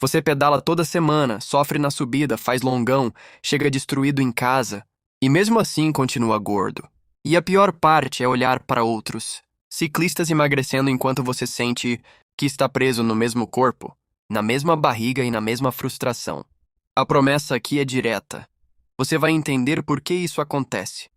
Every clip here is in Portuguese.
Você pedala toda semana, sofre na subida, faz longão, chega destruído em casa e mesmo assim continua gordo. E a pior parte é olhar para outros ciclistas emagrecendo enquanto você sente que está preso no mesmo corpo, na mesma barriga e na mesma frustração. A promessa aqui é direta. Você vai entender por que isso acontece.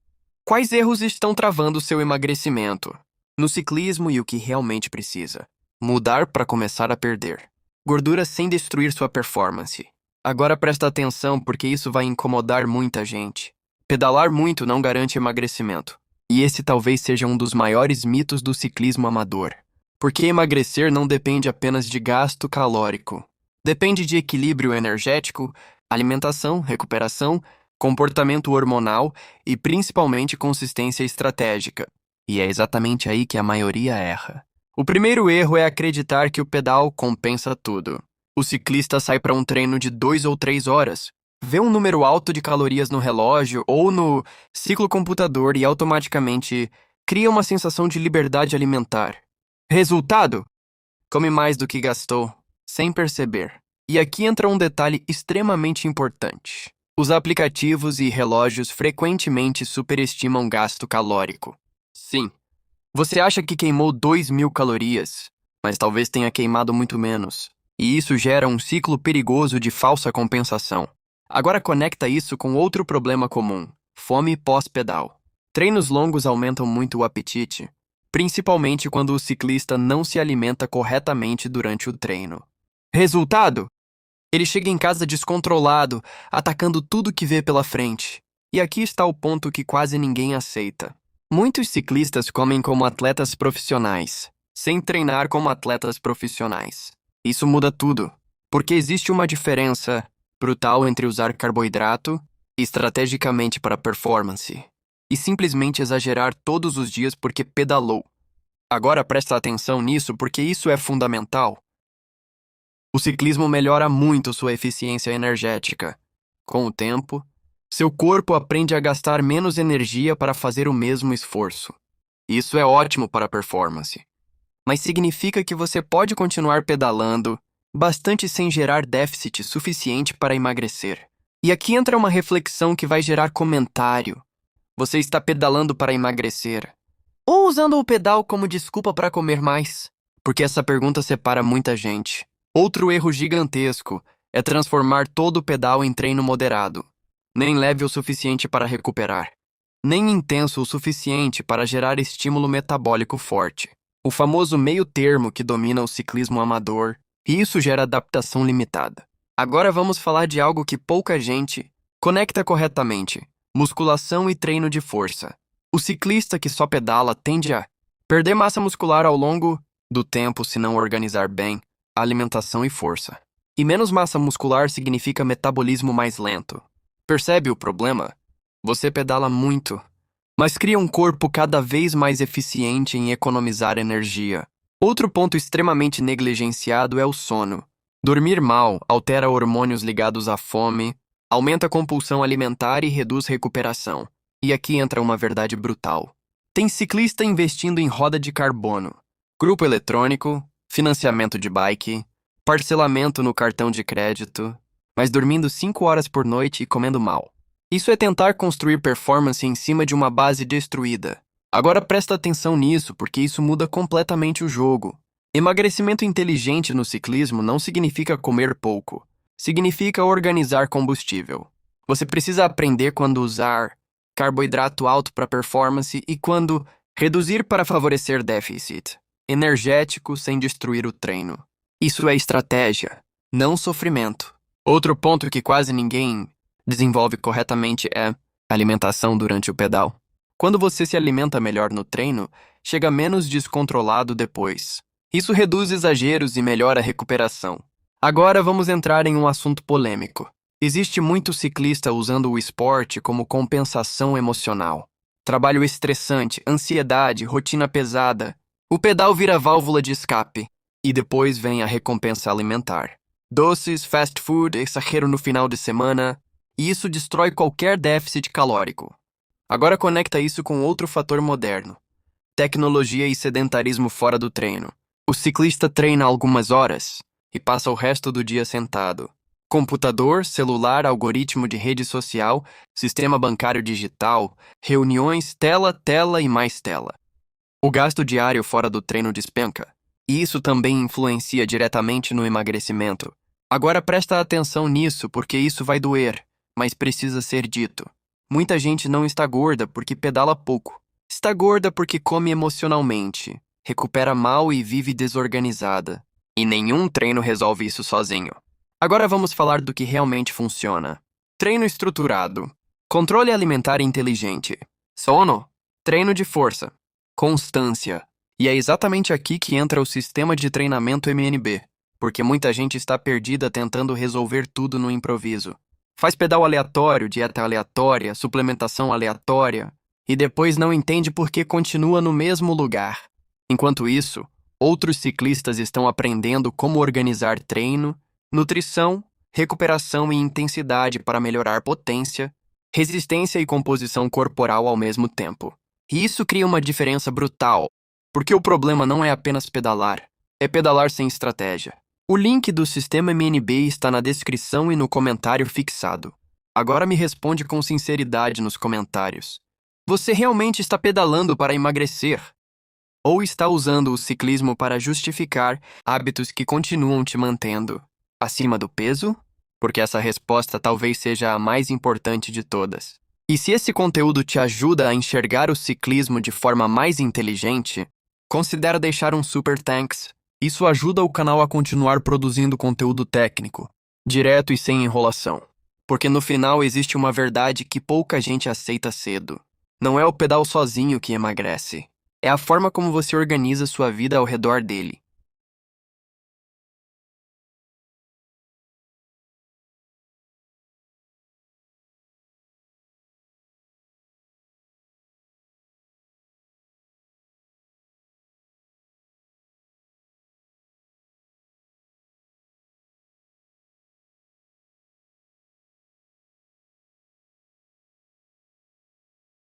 Quais erros estão travando seu emagrecimento? No ciclismo e o que realmente precisa. Mudar para começar a perder. Gordura sem destruir sua performance. Agora presta atenção porque isso vai incomodar muita gente. Pedalar muito não garante emagrecimento. E esse talvez seja um dos maiores mitos do ciclismo amador. Porque emagrecer não depende apenas de gasto calórico. Depende de equilíbrio energético, alimentação, recuperação, comportamento hormonal e principalmente consistência estratégica. E é exatamente aí que a maioria erra. O primeiro erro é acreditar que o pedal compensa tudo. O ciclista sai para um treino de 2 ou 3 horas, vê um número alto de calorias no relógio ou no ciclocomputador e automaticamente cria uma sensação de liberdade alimentar. Resultado? Come mais do que gastou, sem perceber. E aqui entra um detalhe extremamente importante. Os aplicativos e relógios frequentemente superestimam gasto calórico. Sim, você acha que queimou 2.000 calorias, mas talvez tenha queimado muito menos. E isso gera um ciclo perigoso de falsa compensação. Agora conecta isso com outro problema comum: fome pós-pedal. Treinos longos aumentam muito o apetite, principalmente quando o ciclista não se alimenta corretamente durante o treino. Resultado? Ele chega em casa descontrolado, atacando tudo que vê pela frente. E aqui está o ponto que quase ninguém aceita. Muitos ciclistas comem como atletas profissionais, sem treinar como atletas profissionais. Isso muda tudo, porque existe uma diferença brutal entre usar carboidrato estrategicamente para performance e simplesmente exagerar todos os dias porque pedalou. Agora presta atenção nisso porque isso é fundamental. O ciclismo melhora muito sua eficiência energética. Com o tempo, seu corpo aprende a gastar menos energia para fazer o mesmo esforço. Isso é ótimo para a performance, mas significa que você pode continuar pedalando bastante sem gerar déficit suficiente para emagrecer. E aqui entra uma reflexão que vai gerar comentário. Você está pedalando para emagrecer, ou usando o pedal como desculpa para comer mais? Porque essa pergunta separa muita gente. Outro erro gigantesco é transformar todo o pedal em treino moderado. Nem leve o suficiente para recuperar, nem intenso o suficiente para gerar estímulo metabólico forte. O famoso meio termo que domina o ciclismo amador, e isso gera adaptação limitada. Agora vamos falar de algo que pouca gente conecta corretamente: musculação e treino de força. O ciclista que só pedala tende a perder massa muscular ao longo do tempo se não organizar bem a alimentação e força. E menos massa muscular significa metabolismo mais lento. Percebe o problema? Você pedala muito, mas cria um corpo cada vez mais eficiente em economizar energia. Outro ponto extremamente negligenciado é o sono. Dormir mal altera hormônios ligados à fome, aumenta a compulsão alimentar e reduz recuperação. E aqui entra uma verdade brutal. Tem ciclista investindo em roda de carbono, grupo eletrônico, financiamento de bike, parcelamento no cartão de crédito, mas dormindo 5 horas por noite e comendo mal. Isso é tentar construir performance em cima de uma base destruída. Agora presta atenção nisso, porque isso muda completamente o jogo. Emagrecimento inteligente no ciclismo não significa comer pouco. Significa organizar combustível. Você precisa aprender quando usar carboidrato alto para performance e quando reduzir para favorecer déficit energético sem destruir o treino. Isso é estratégia, não sofrimento. Outro ponto que quase ninguém desenvolve corretamente é alimentação durante o pedal. Quando você se alimenta melhor no treino, chega menos descontrolado depois. Isso reduz exageros e melhora a recuperação. Agora vamos entrar em um assunto polêmico. Existe muito ciclista usando o esporte como compensação emocional. Trabalho estressante, ansiedade, rotina pesada. O pedal vira válvula de escape. E depois vem a recompensa alimentar. Doces, fast food, exagero no final de semana. E isso destrói qualquer déficit calórico. Agora conecta isso com outro fator moderno: tecnologia e sedentarismo fora do treino. O ciclista treina algumas horas e passa o resto do dia sentado. Computador, celular, algoritmo de rede social, sistema bancário digital, reuniões, tela, tela e mais tela. O gasto diário fora do treino despenca, e isso também influencia diretamente no emagrecimento. Agora presta atenção nisso porque isso vai doer, mas precisa ser dito. Muita gente não está gorda porque pedala pouco. Está gorda porque come emocionalmente, recupera mal e vive desorganizada. E nenhum treino resolve isso sozinho. Agora vamos falar do que realmente funciona. Treino estruturado. Controle alimentar inteligente. Sono. Treino de força. Constância. E é exatamente aqui que entra o sistema de treinamento MNB, porque muita gente está perdida tentando resolver tudo no improviso. Faz pedal aleatório, dieta aleatória, suplementação aleatória, e depois não entende por que continua no mesmo lugar. Enquanto isso, outros ciclistas estão aprendendo como organizar treino, nutrição, recuperação e intensidade para melhorar potência, resistência e composição corporal ao mesmo tempo. E isso cria uma diferença brutal, porque o problema não é apenas pedalar, é pedalar sem estratégia. O link do sistema MNB está na descrição e no comentário fixado. Agora me responde com sinceridade nos comentários. Você realmente está pedalando para emagrecer? Ou está usando o ciclismo para justificar hábitos que continuam te mantendo acima do peso? Porque essa resposta talvez seja a mais importante de todas. E se esse conteúdo te ajuda a enxergar o ciclismo de forma mais inteligente, considere deixar um super thanks. Isso ajuda o canal a continuar produzindo conteúdo técnico, direto e sem enrolação. Porque no final existe uma verdade que pouca gente aceita cedo. Não é o pedal sozinho que emagrece. É a forma como você organiza sua vida ao redor dele.